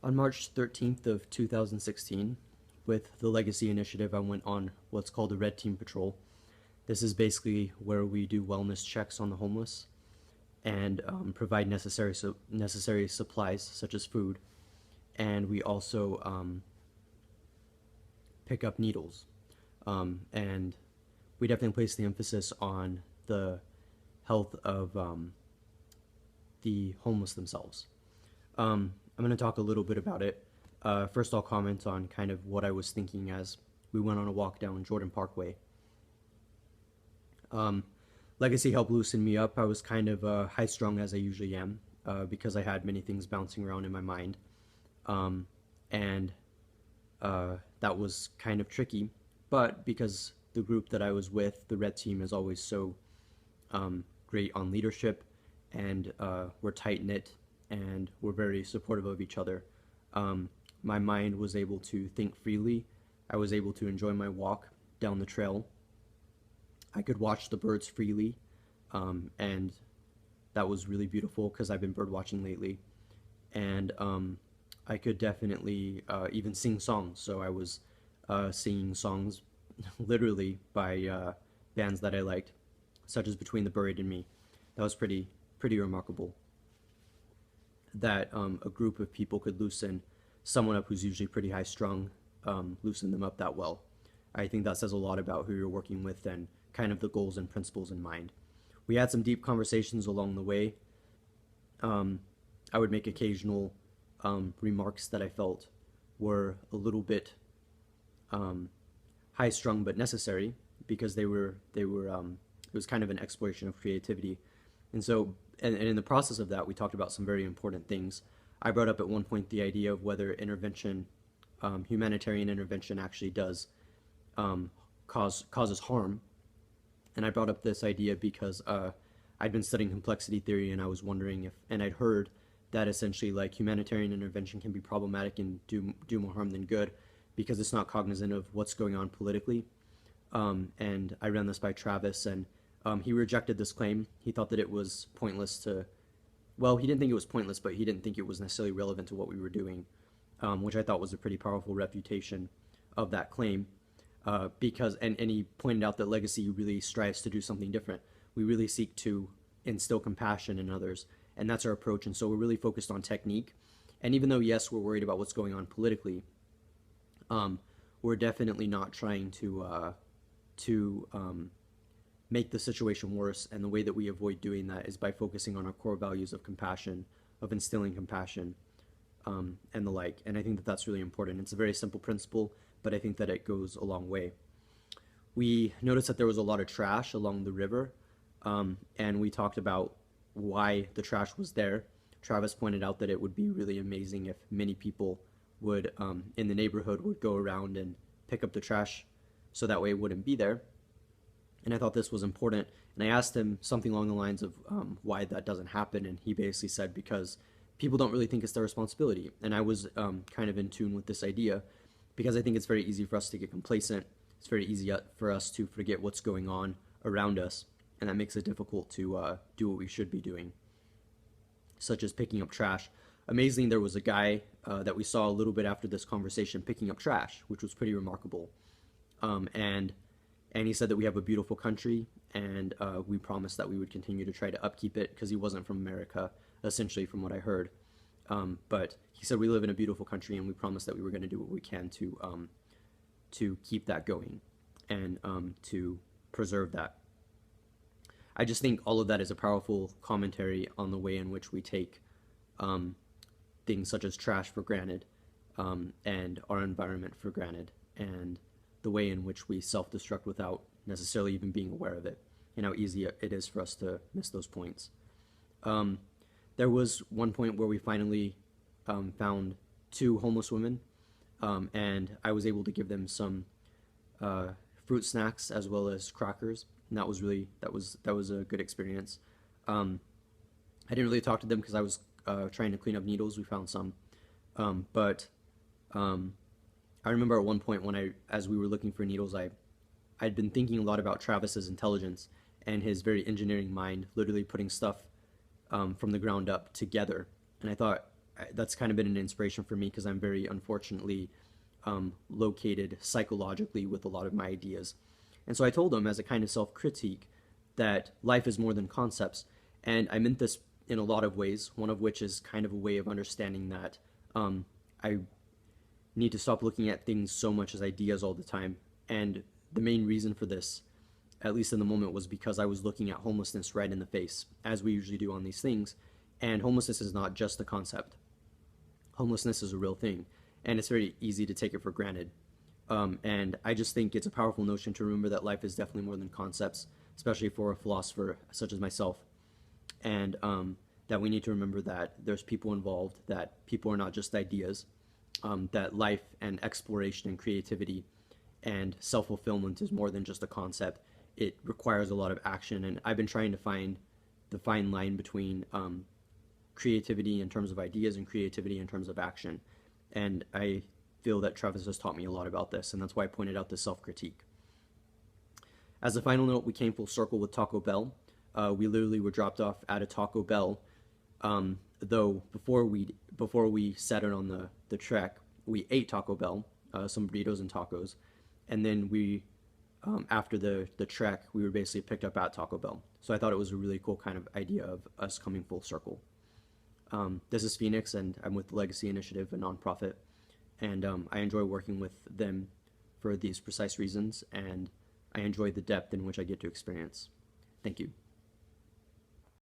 On March 13th of 2016, with the Legacy Initiative, I went on what's called a Red Team Patrol. This is basically where we do wellness checks on the homeless and provide necessary supplies such as food, and we also pick up needles. And we definitely place the emphasis on the health of the homeless themselves. I'm going to talk a little bit about it. First, I'll comment on kind of what I was thinking as we went on a walk down Jordan Parkway. Um, Legacy helped loosen me up. I was kind of high strung as I usually am because I had many things bouncing around in my mind. Um, and That was kind of tricky. But because the group that I was with, the Red Team, is always so great on leadership, and we're tight knit, and we're very supportive of each other. My mind was able to think freely. I was able to enjoy my walk down the trail. I could watch the birds freely, and that was really beautiful because I've been bird watching lately. And I could definitely even sing songs. So I was singing songs literally by bands that I liked, such as Between the Buried and Me. That was pretty remarkable that a group of people could loosen someone up who's usually pretty high strung, loosen them up that well. I think that says a lot about who you're working with and kind of the goals and principles in mind. We had some deep conversations along the way. Um, I would make occasional remarks that I felt were a little bit um, high strung but necessary because they were it was kind of an exploration of creativity. And so, and in the process of that, we talked about some very important things. I brought up at one point the idea of whether intervention, humanitarian intervention, actually does causes harm. And I brought up this idea because I'd been studying complexity theory, and I was wondering if, and I'd heard that essentially like humanitarian intervention can be problematic and do more harm than good because it's not cognizant of what's going on politically. And I ran this by Travis, and he rejected this claim. He thought that it was pointless to, well, he didn't think it was pointless, but he didn't think it was necessarily relevant to what we were doing, which I thought was a pretty powerful refutation of that claim. And he pointed out that Legacy really strives to do something different. We really seek to instill compassion in others, and that's our approach. And so we're really focused on technique. And even though, yes, we're worried about what's going on politically, um, we're definitely not trying to make the situation worse. And the way that we avoid doing that is by focusing on our core values of compassion, of instilling compassion, and the like. And I think that that's really important. It's a very simple principle, but I think that it goes a long way. We noticed that there was a lot of trash along the river, and we talked about why the trash was there. Travis pointed out that it would be really amazing if many people would in the neighborhood would go around and pick up the trash, so that way it wouldn't be there. And I thought this was important. And I asked him something along the lines of why that doesn't happen, and he basically said because people don't really think it's their responsibility. And I was kind of in tune with this idea because I think it's very easy for us to get complacent. It's very easy for us to forget what's going on around us, and that makes it difficult to do what we should be doing, such as picking up trash. Amazingly, there was a guy that we saw a little bit after this conversation picking up trash, which was pretty remarkable. Um, and and he said that we have a beautiful country, and we promised that we would continue to try to upkeep it because he wasn't from America, essentially, from what I heard. But he said we live in a beautiful country, and we promised that we were going to do what we can to keep that going and to preserve that. I just think all of that is a powerful commentary on the way in which we take um, things such as trash for granted, and our environment for granted, and the way in which we self destruct without necessarily even being aware of it, and how easy it is for us to miss those points. Um, there was one point where we finally found two homeless women, and I was able to give them some uh, fruit snacks as well as crackers, and that was a good experience. Um, I didn't really talk to them because I was trying to clean up needles. We found some, but um, I remember at one point as we were looking for needles, I'd been thinking a lot about Travis's intelligence and his very engineering mind, literally putting stuff from the ground up together. And that's kind of been an inspiration for me because I'm very unfortunately located psychologically with a lot of my ideas. And so I told him as a kind of self critique that life is more than concepts. And I meant this in a lot of ways, one of which is kind of a way of understanding that I need to stop looking at things so much as ideas all the time. And the main reason for this, at least in the moment, was because I was looking at homelessness right in the face, as we usually do on these things. And homelessness is not just a concept. Homelessness is a real thing, and it's very easy to take it for granted. And I just think it's a powerful notion to remember that life is definitely more than concepts, especially for a philosopher such as myself. And that we need to remember that there's people involved, that people are not just ideas, that life and exploration and creativity and self-fulfillment is more than just a concept. It requires a lot of action, and I've been trying to find the fine line between creativity in terms of ideas and creativity in terms of action. And I feel that Travis has taught me a lot about this, and that's why I pointed out this self-critique. As a final note, we came full circle with Taco Bell. We literally were dropped off at a Taco Bell, though before we set it on the trek, we ate Taco Bell, some burritos and tacos, and then after the trek, we were basically picked up at Taco Bell. So I thought it was a really cool kind of idea of us coming full circle. This is Phoenix, and I'm with the Legacy Initiative, a nonprofit, and I enjoy working with them for these precise reasons, and I enjoy the depth in which I get to experience. Thank you.